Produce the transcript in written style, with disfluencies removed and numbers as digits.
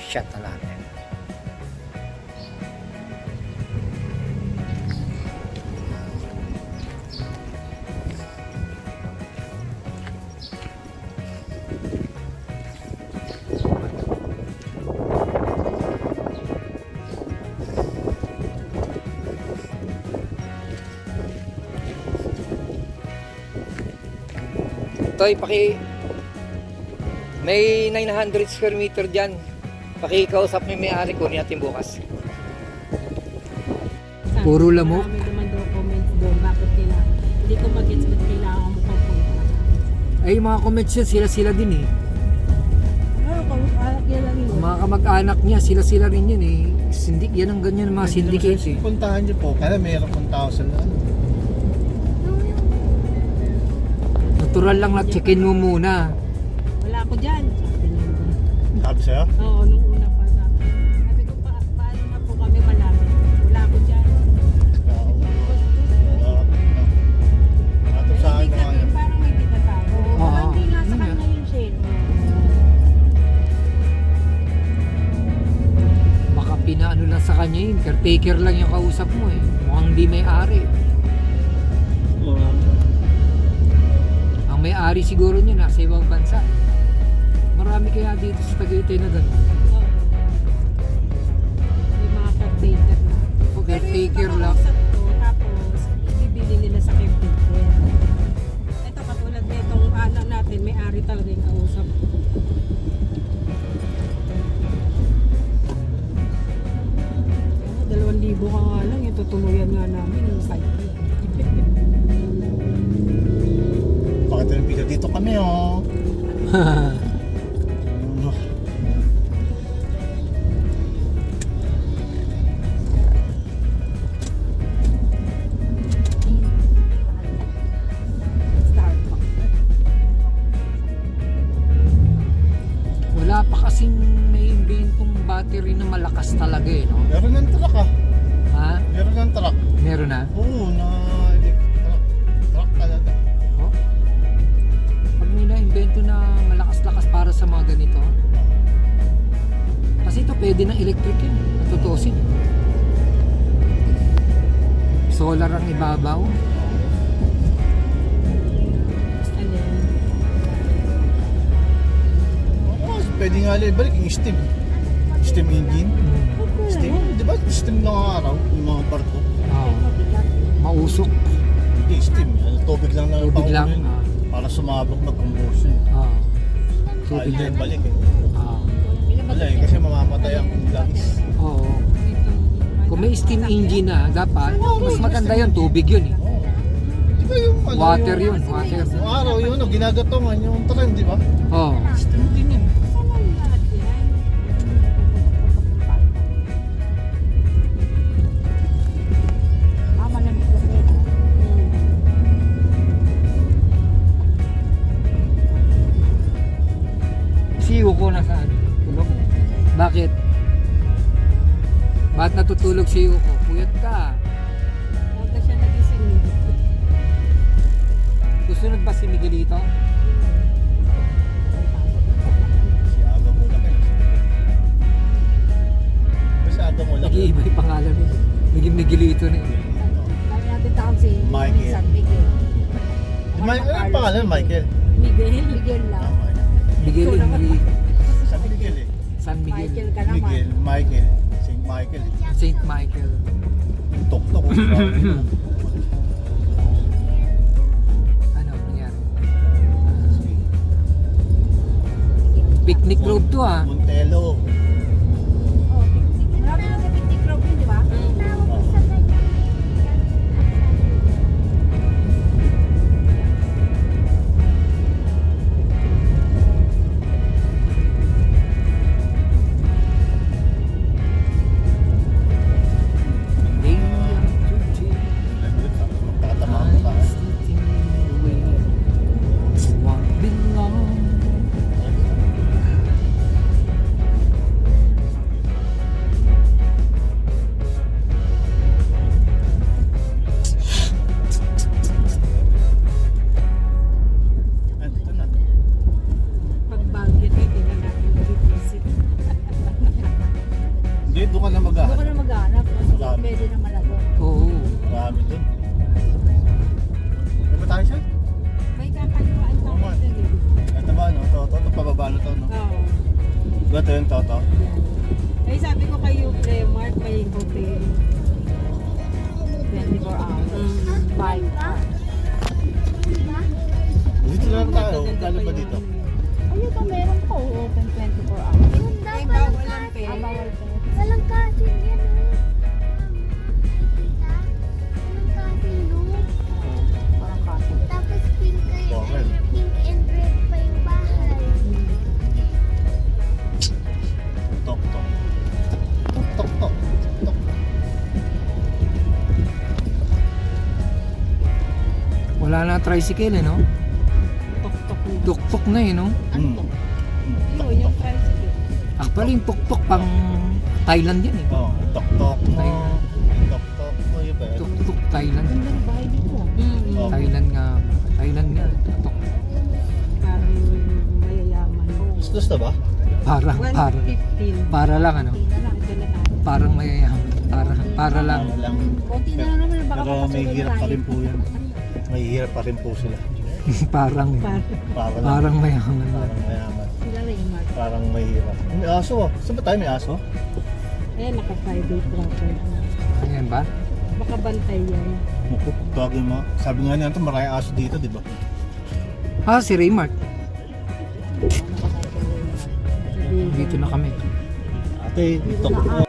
shot na natin. Toy, may 900 square meter dyan. Pakikausap mo yung may-ari ko natin bukas. Puro lamok. Marami naman documents doon. Bakit kailangan? Hindi ko mag-gets ba't kailangan mo pang punta. Ay, yung mga comments yun, sila-sila din eh. Kamag-anak yan lang yun. Mga kamag-anak niya, sila-sila rin yun eh. Sindik, yan ang ganyan, mga syndicate eh. Puntahan niyo po, kaya mayroon pong tao sa ano. Natural lang na check-in mo muna. Wala ako dyan. Sabi sa'yo? Oo, nung una pa sa akin. Sabi ko, paano na po kami malaman? Wala ako dyan. Ato sa akin Ibig sabihin, parang may tinatago. Oo. Hindi nasa kanya yung shade. Baka pinaano lang sa kanya yun, caretaker lang yung kausap mo eh. Mukhang di may-ari. Ang may-ari siguro niya nasa ibang bansa. Marami kaya dito sa Tagaytay na gano'n. Oo. May mga caretaker na. O caretaker Pero lang. yung pakausap ko, tapos ibibili nila sa caretaker. Ito katulad na itong anak natin, may-ari talaga yung kausap ko. Ano, 2,000 ka nga lang, yung tutuluyan nga namin yung site. Bakit yung video dito kami oh. Starbucks. Wala pa kasing na-inventong battery na malakas talaga eh, no? Meron ng truck ah. Ha? Meron ng truck. Meron na? Oo, na truck. Truck talaga. Oh? Pag may na-invento na malakas-lakas para sa mga ganito, kasi ito pwede ng electric yun, matutusin. Solar ang ibabaw. Ano yan? Oo, pwede nga balik yung steam. Steam engine. Steam, di ba? Steam ng araw, yung mga barko. Oh. Mausok. Hindi, steam. Tubig lang na Tubig lang. paunin. Para sumabog mag-combustion. Oh. Tubig Tubig din lang. balik eh. Oh. Wala eh, kasi mamamatay ang langis. Oo. Kung may steam engine na, dapat, mas maganda yun, tubig yun eh. Oo. Di ba yung ano, Water yung, yun, water. yung araw yun, ginagatungan yung tren, di ba? Oo. Steam din yun. Saan ang lahat yan? Malamig kasi. Si Yuko nasaan? Tulog? Bakit? Bakit natutulog si Yuko? Puyat ka. Huwag siya nagising. Susunod ba si Miguelito? Si Aga mo lang eh. Si Aga mo lang. Nag-iiba yung pangalan niya. Naging Miguelito na yun. Dami natin tawag si Michael. San Miguel. Ano ang pangalan, Michael? Miguel. Miguel lang. Ah, Michael. Miguel Henry San Miguel eh. San Miguel. Michael ka naman. Miguel, Michael. Saint Michael eh. Saint Michael. Tok-tok ko. Ano nangyari? Picnic Grove to ah. Montelo. Oh, marami na sa picnic group yun, di ba? Day after day, Magtatama I'm ko tayo. slipping away. Won't be long. ba ito yung toto? Eh sabi ko kayo, Mark, may hotel. 24 hours. 5 hours. Dito lang tayo. Kala ba dito? Ayun pa, meron po. Open 24 hours. Ay, bawal lang pe. Bawal po. Walang kasin yan, oh. Tita, walang kasin, no? Parang kasi. Tapos pink Bakit? pink and red pa yung bahay. Tok, tok. Tok, tok, tok. Tok. Wala na tricycle eh, no? Tok-tok. Tuktok na eh, no? Hmm. Yun, yung tricycle. Actually, yung tuktok pang Thailand yan eh. Oh, tok, tok mo. Thailand. Tok, tok mo. Yun ba yun? Tuktok Thailand. Ganda ng bahay dito. Oh. Thailand nga. Thailand nga. Tuktok. Parang mayayaman. Gusto ba? Para 115. para lang ano. Ito na tayo. Parang mayayaman. Para lang. Lang. Konti na lang naman. Baka Pero may makasunod hirap pa tayo. rin po yan. May hirap pa rin po sila. Parang Parang mayaman lang. Parang mayaman. Sila rin, Mark. Parang mahirap. May aso ah. Saan ba tayo may aso? Eh, naka-private property. Ayan ba? Baka bantay yan. Muko, tawagin mo. Sabi nga niya ito, maraming aso dito, di ba? Ah, si Raymart. Sabi, Dito na kami. Ate, tok.